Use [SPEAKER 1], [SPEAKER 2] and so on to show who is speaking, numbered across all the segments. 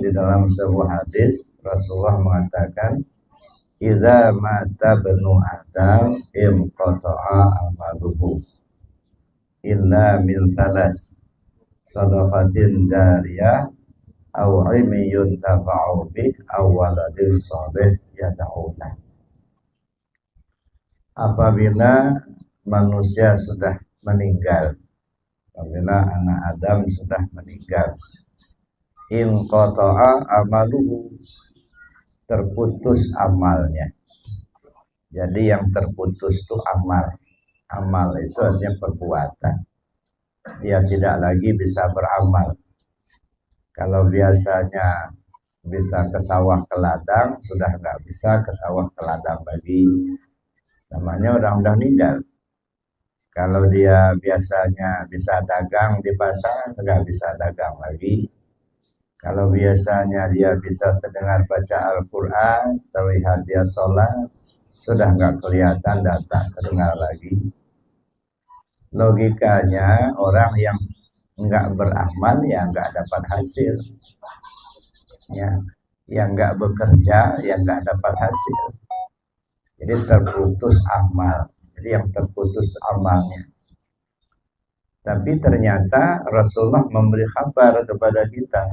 [SPEAKER 1] Di dalam sebuah hadis Rasulullah mengatakan, "Idza mata banu Adam inqata'a amaluhu illa min salas, sadaqatin jariyah aw ilmin yuntafa'u bih aw waladin shalih yad'u lah." Apabila manusia sudah meninggal, apabila anak Adam sudah meninggal, inqata'a amaluhu, terputus amalnya. Jadi yang terputus itu amal. Amal itu artinya perbuatan. Dia tidak lagi bisa beramal. Kalau biasanya bisa ke sawah ke ladang, sudah nggak bisa ke sawah ke ladang lagi. Namanya orang udah meninggal. Kalau dia biasanya bisa dagang di pasar, nggak bisa dagang lagi. Kalau biasanya dia bisa terdengar baca Al-Quran, terlihat dia sholat, sudah nggak kelihatan datang terdengar lagi. Logikanya orang yang nggak beramal ya nggak dapat hasil. Ya, yang nggak bekerja ya nggak dapat hasil. Jadi terputus amal. Jadi yang terputus amalnya. Tapi ternyata Rasulullah memberi kabar kepada kita,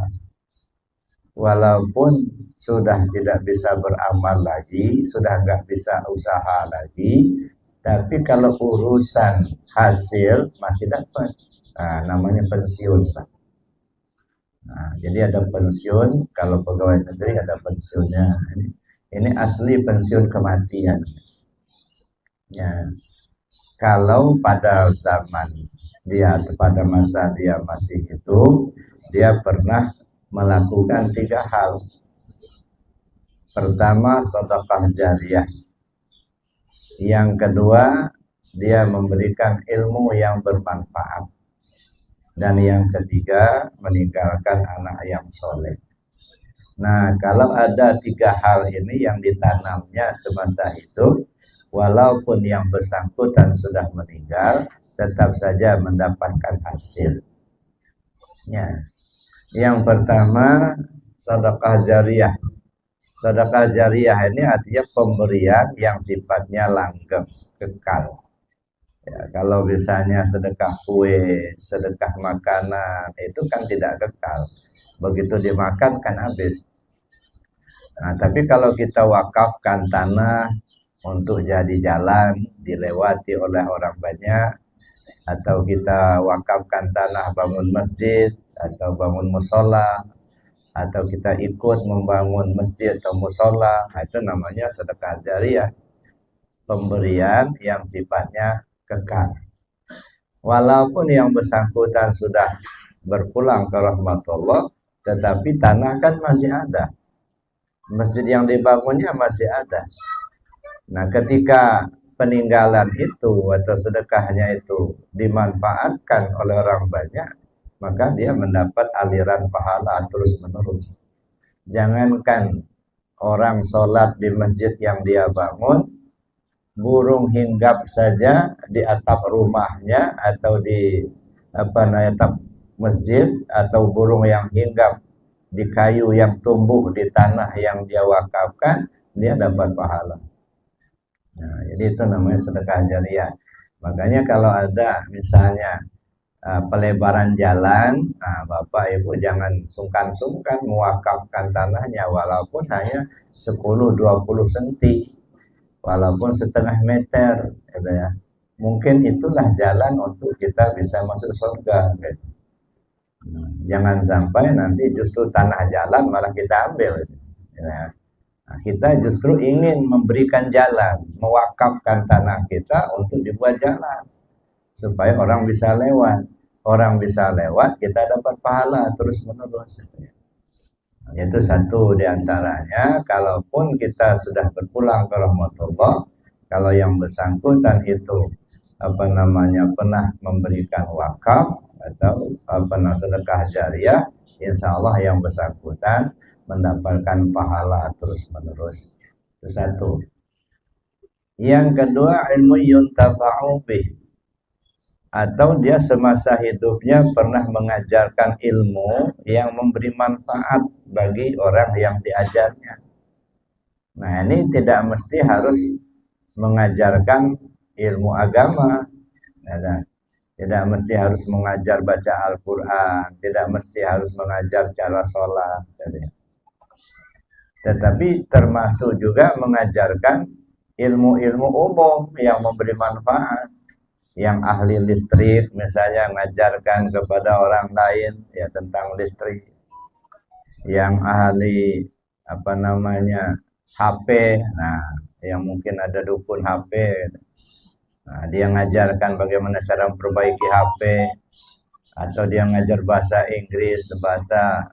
[SPEAKER 1] walaupun sudah tidak bisa beramal lagi, sudah nggak bisa usaha lagi, tapi kalau urusan hasil masih dapat. Nah, namanya pensiun, Pak. Nah, jadi ada pensiun, kalau pegawai negeri ada pensiunnya. Ini asli pensiun kematian. Ya, kalau pada zaman dia, pada masa dia masih hidup, dia pernah melakukan 3 hal. Pertama, sedekah jariyah. Yang kedua, dia memberikan ilmu yang bermanfaat. Dan yang ketiga, meninggalkan anak yang soleh. Nah, kalau ada 3 hal ini yang ditanamnya semasa hidup, walaupun yang bersangkutan sudah meninggal, tetap saja mendapatkan hasil. Ya. Yang pertama, sedekah jariyah. Sedekah jariyah ini artinya pemberian yang sifatnya langgeng, kekal. Ya, kalau misalnya sedekah kue, sedekah makanan, itu kan tidak kekal. Begitu dimakan kan habis. Nah, tapi kalau kita wakafkan tanah untuk jadi jalan dilewati oleh orang banyak, atau kita wakafkan tanah bangun masjid atau bangun musola, atau kita ikut membangun masjid atau musola, itu namanya sedekah jariyah, pemberian yang sifatnya kekal. Walaupun yang bersangkutan sudah berpulang ke rahmatullah, tetapi tanah kan masih ada, masjid yang dibangunnya masih ada. Nah, ketika peninggalan itu atau sedekahnya itu dimanfaatkan oleh orang banyak, maka dia mendapat aliran pahala terus menerus. Jangankan orang sholat di masjid yang dia bangun, burung hinggap saja di atap rumahnya atau di atap masjid, atau burung yang hinggap di kayu yang tumbuh di tanah yang dia wakafkan, dia dapat pahala. Nah, jadi itu namanya sedekah jariyah. Makanya kalau ada misalnya pelebaran jalan, nah Bapak Ibu jangan sungkan-sungkan mewakafkan tanahnya, walaupun hanya 10-20 cm, walaupun setengah meter, gitu ya. Mungkin itulah jalan untuk kita bisa masuk surga, gitu. Nah, jangan sampai nanti justru tanah jalan malah kita ambil, gitu, ya. Nah, kita justru ingin memberikan jalan, mewakafkan tanah kita untuk dibuat jalan, supaya orang bisa lewat. Orang bisa lewat, kita dapat pahala terus menerus. Nah, itu satu diantaranya. Kalaupun kita sudah berpulang ke rahmatullah, kalau yang bersangkutan itu pernah memberikan wakaf atau sedekah jariyah, insya Allah yang bersangkutan mendapatkan pahala terus menerus. Itu satu. Yang kedua, ilmu yuntafa'u bih. atau dia semasa hidupnya pernah mengajarkan ilmu yang memberi manfaat bagi orang yang diajarnya. Nah, ini tidak mesti harus mengajarkan ilmu agama, ya, tidak mesti harus mengajar baca Al-Quran, tidak mesti harus mengajar cara sholat, tetapi termasuk juga mengajarkan ilmu-ilmu umum yang memberi manfaat. Yang ahli listrik misalnya mengajarkan kepada orang lain ya tentang listrik. Yang ahli HP, nah yang mungkin ada dukun HP, nah, dia mengajarkan bagaimana cara memperbaiki HP, atau dia mengajar bahasa Inggris, bahasa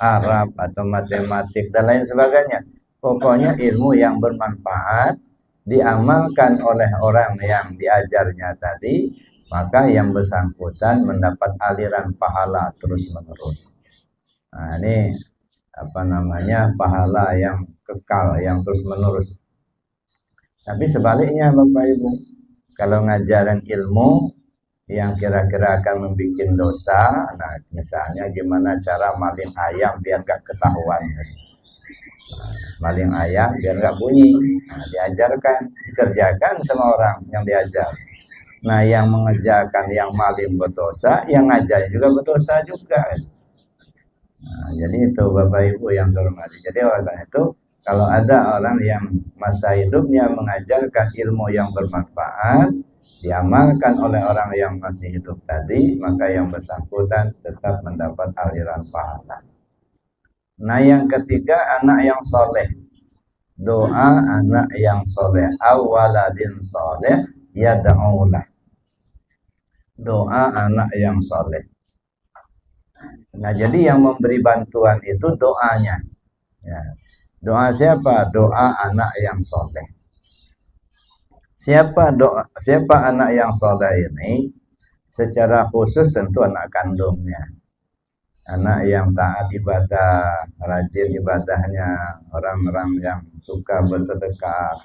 [SPEAKER 1] Arab, atau matematik dan lain sebagainya. Pokoknya ilmu yang bermanfaat diamalkan oleh orang yang diajarnya tadi, maka yang bersangkutan mendapat aliran pahala terus menerus. Nah, ini pahala yang kekal, yang terus menerus. Tapi sebaliknya Bapak Ibu, kalau ngajarin ilmu yang kira-kira akan membuat dosa, nah misalnya gimana cara maling ayam biar gak ketahuan, maling ayam biar nggak bunyi, nah, diajarkan, dikerjakan sama orang yang diajar. Nah, yang mengerjakan yang maling berdosa, yang ngajar juga berdosa juga. Nah, jadi itu Bapak Ibu yang saya hormati. Jadi oleh itu, kalau ada orang yang masa hidupnya mengajarkan ilmu yang bermanfaat, diamalkan oleh orang yang masih hidup tadi, maka yang bersangkutan tetap mendapat aliran pahala. Nah, yang ketiga, anak yang soleh. Doa anak yang soleh. Awaladin soleh yada'ulah. Doa anak yang soleh. Nah, jadi yang memberi bantuan itu doanya. Ya. Doa siapa? Doa anak yang soleh. Siapa anak yang soleh ini? Secara khusus tentu anak kandungnya. Anak yang taat ibadah, rajin ibadahnya, orang-orang yang suka bersedekah.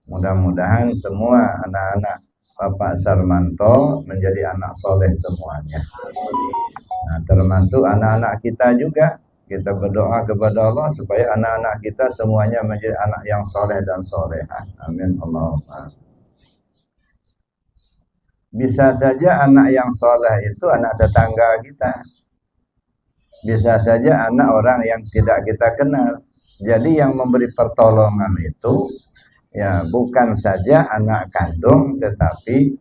[SPEAKER 1] Mudah-mudahan semua anak-anak Bapak Sarmanto menjadi anak soleh semuanya. Nah, termasuk anak-anak kita juga. Kita berdoa kepada Allah supaya anak-anak kita semuanya menjadi anak yang soleh dan solehah. Amin Allahumma. Bisa saja anak yang soleh itu anak tetangga kita. Bisa saja anak orang yang tidak kita kenal. Jadi yang memberi pertolongan itu ya bukan saja anak kandung, tetapi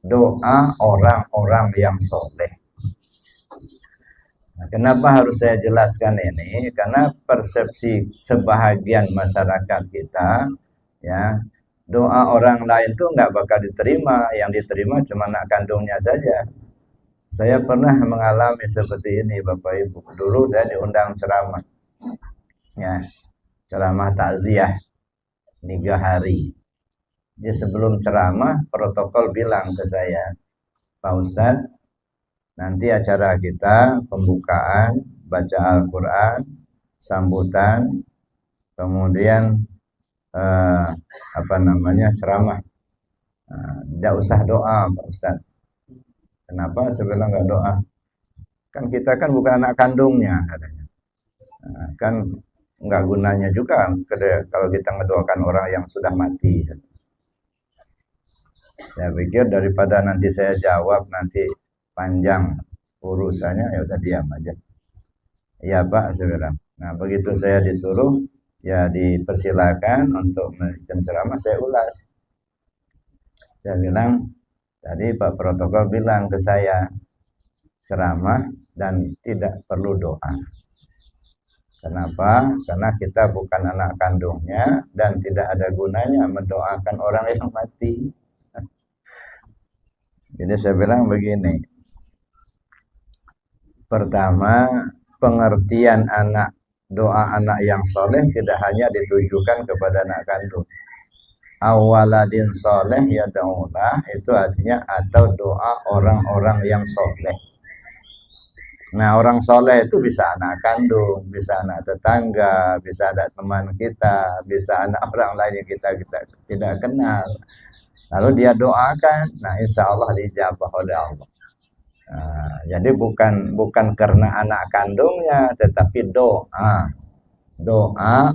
[SPEAKER 1] doa orang-orang yang soleh. Nah, kenapa harus saya jelaskan ini? Karena persepsi sebahagian masyarakat kita, ya doa orang lain tuh nggak bakal diterima. Yang diterima cuma anak kandungnya saja. Saya pernah mengalami seperti ini Bapak Ibu. Dulu saya diundang ceramah, ya ceramah takziah 3 hari. Jadi sebelum ceramah protokol bilang ke saya, Pak Ustadz, nanti acara kita pembukaan, baca Al-Quran, sambutan, kemudian ceramah. Tidak usah doa Pak Ustadz. Kenapa saya bilang nggak doa? Kan kita kan bukan anak kandungnya katanya. Nah, kan nggak gunanya juga kalau kita ngedoakan orang yang sudah mati. Saya pikir daripada nanti saya jawab nanti panjang urusannya, ya udah diam aja. Iya Pak, saya bilang. Nah, begitu saya disuruh, ya dipersilakan untuk memberikan ceramah, saya ulas. Saya bilang, tadi Pak Protokol bilang ke saya, ceramah dan tidak perlu doa. Kenapa? Karena kita bukan anak kandungnya dan tidak ada gunanya mendoakan orang yang mati. Jadi saya bilang begini. Pertama, pengertian doa anak yang soleh tidak hanya ditujukan kepada anak kandung. Awaladin soleh yad'ulah, itu artinya atau doa orang-orang yang soleh. Nah, orang soleh itu bisa anak kandung, bisa anak tetangga, bisa ada teman kita, bisa anak orang lain yang kita tidak kenal. lalu dia doakan, nah insya Allah dijabah oleh Allah. Nah, jadi bukan karena anak kandungnya, tetapi doa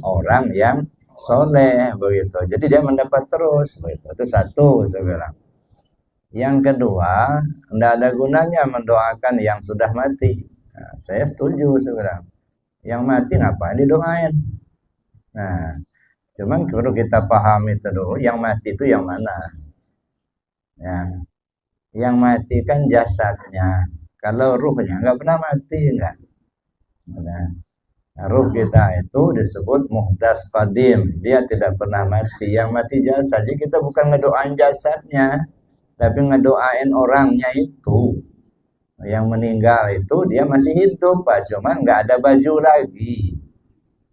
[SPEAKER 1] orang yang soleh begitu. Jadi dia mendapat terus begitu. Itu satu saya bilang. Yang kedua, tidak ada gunanya mendoakan yang sudah mati. Nah, saya setuju sebenarnya. Yang mati ngapain didoain? Nah, cuman perlu kita pahami itu dulu, yang mati itu yang mana? Ya, yang mati kan jasadnya. Kalau ruhnya nggak pernah mati, enggak. Nah, ruh kita itu disebut muhdas qadim. Dia tidak pernah mati. Yang mati jasad. Jadi kita bukan ngedoain jasadnya, tapi ngedoain orangnya itu. Yang meninggal itu dia masih hidup, Pak. Cuman nggak ada baju lagi.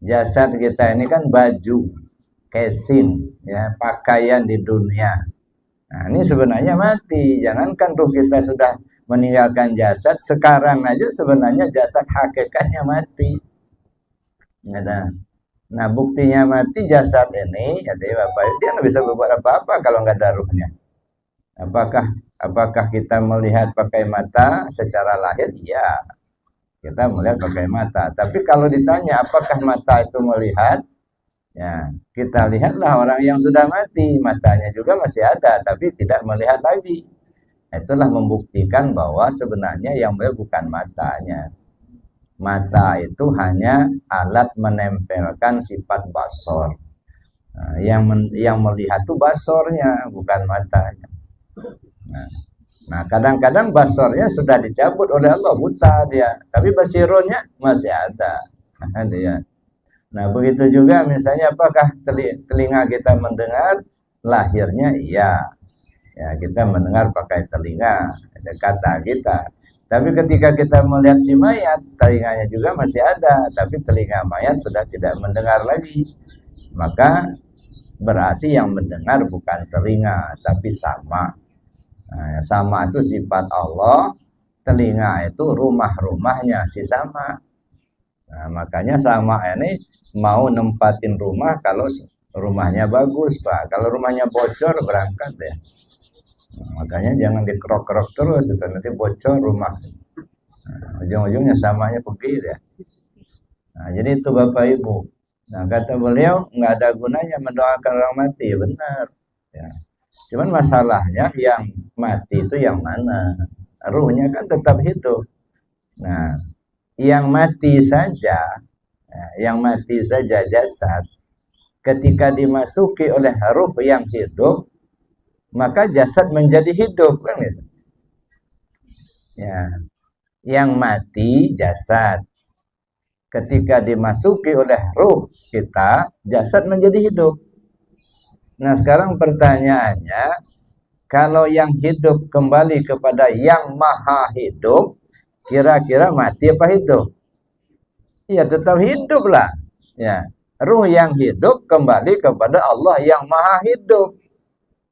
[SPEAKER 1] Jasad kita ini kan baju, casing, ya, pakaian di dunia. Nah, ini sebenarnya mati. Jangankan ruh kita sudah meninggalkan jasad, sekarang aja sebenarnya jasad hakikatnya mati. Nah, buktinya mati jasad ini, ya Bapak, dia nggak bisa berbuat apa-apa kalau nggak ada ruhnya. Apakah kita melihat pakai mata secara lahir? Iya, kita melihat pakai mata. Tapi kalau ditanya apakah mata itu melihat, ya kita lihatlah orang yang sudah mati, matanya juga masih ada, tapi tidak melihat lagi. Itulah membuktikan bahwa sebenarnya yang melihat bukan matanya. Mata itu hanya alat menempelkan sifat basor. Nah, yang melihat itu basornya, bukan matanya. Nah, kadang-kadang basornya sudah dicabut oleh Allah, buta dia, tapi basironnya masih ada. Nah, begitu juga misalnya apakah telinga kita mendengar? Lahirnya iya. Ya, kita mendengar pakai telinga, ada kata kita. Tapi ketika kita melihat si mayat, telinganya juga masih ada, tapi telinga mayat sudah tidak mendengar lagi. Maka berarti yang mendengar bukan telinga, tapi sama. Nah, sama itu sifat Allah, telinga itu rumah-rumahnya si sama. Nah, makanya sama ini mau nempatin rumah kalau rumahnya bagus, Pak. Kalau rumahnya bocor berangkat ya. Nah, makanya jangan dikerok-kerok terus, itu nanti bocor rumah. Nah, ujung-ujungnya samanya pergi ya. Nah, jadi itu Bapak Ibu. Nah, kata beliau nggak ada gunanya mendoakan orang mati, benar. Ya. Cuman masalahnya yang mati itu yang mana? Ruhnya kan tetap hidup. Nah, yang mati saja jasad, ketika dimasuki oleh ruh yang hidup, maka jasad menjadi hidup, kan gitu. Ya, yang mati jasad, ketika dimasuki oleh ruh kita, jasad menjadi hidup. Nah, sekarang pertanyaannya, kalau yang hidup kembali kepada yang maha hidup, kira-kira mati apa hidup? Ya, tetap hidup lah. Ya, ruh yang hidup kembali kepada Allah yang maha hidup.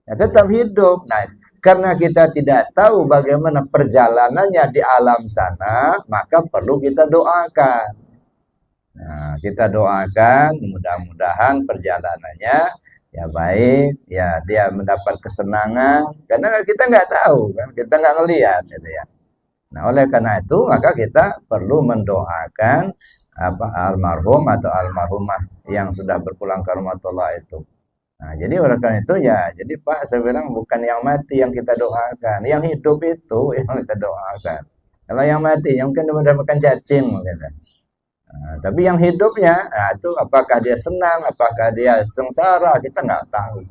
[SPEAKER 1] Ya, tetap hidup. Nah, karena kita tidak tahu bagaimana perjalanannya di alam sana, maka perlu kita doakan. Nah, kita doakan mudah-mudahan perjalanannya ya baik, ya dia mendapat kesenangan, karena kita nggak tahu kan, kita nggak ngelihat gitu ya. Nah, oleh karena itu maka kita perlu mendoakan almarhum atau almarhumah yang sudah berpulang ke rahmatullah itu. Nah, jadi oleh karena itu ya, jadi Pak saya bilang bukan yang mati yang kita doakan, yang hidup itu yang kita doakan. Kalau yang mati yang mungkin mendapatkan cacing mungkin. Nah, tapi yang hidupnya, nah itu apakah dia senang, apakah dia sengsara, kita nggak tahu.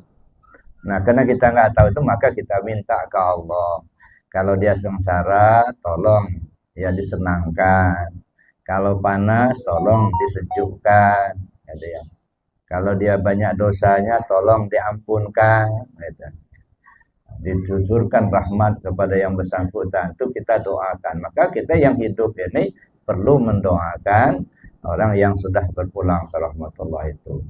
[SPEAKER 1] Nah, karena kita nggak tahu itu, maka kita minta ke Allah. Kalau dia sengsara, tolong ya disenangkan. Kalau panas, tolong disejukkan. Gitu ya. Kalau dia banyak dosanya, tolong diampunkan. Gitu. Dituturkan rahmat kepada yang bersangkutan, itu kita doakan. Maka kita yang hidup ini perlu mendoakan orang yang sudah berpulang ke rahmatullah itu.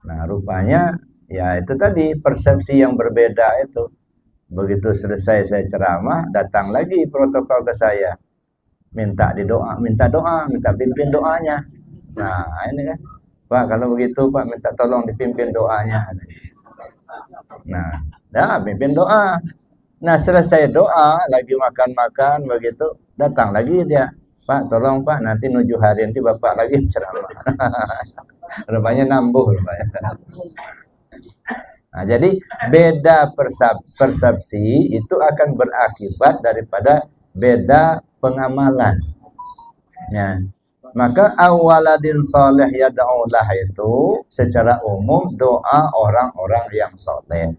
[SPEAKER 1] Nah, rupanya ya itu tadi persepsi yang berbeda itu. Begitu selesai saya ceramah, datang lagi protokol ke saya. Minta doa, minta pimpin doanya. Nah, ini kan. Pak, kalau begitu Pak minta tolong dipimpin doanya. Nah, dah pimpin doa. Nah, selesai doa, lagi makan-makan begitu, datang lagi dia. Pak, tolong Pak, nanti nuju hari nanti Bapak lagi ceramah. Rupanya nambuh rupanya. Nah, jadi beda persepsi itu akan berakibat daripada beda pengamalan. Ya. Maka awaladin soleh yad'ulah itu secara umum doa orang-orang yang soleh.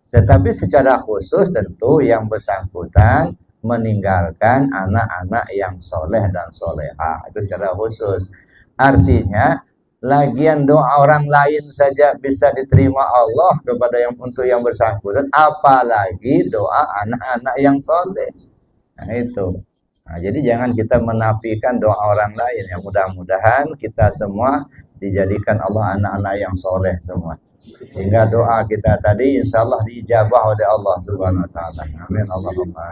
[SPEAKER 1] Tetapi secara khusus tentu yang bersangkutan meninggalkan anak-anak yang soleh dan soleha. Itu secara khusus. Artinya, lagian doa orang lain saja bisa diterima Allah kepada yang untuk yang bersangkutan, apalagi doa anak-anak yang soleh. Nah itu. Nah, jadi jangan kita menafikan doa orang lain. Ya mudah-mudahan kita semua dijadikan Allah anak-anak yang soleh semua. Sehingga doa kita tadi insya Allah diijabah oleh Allah Subhanahu Wa Taala. Amin Allahumma.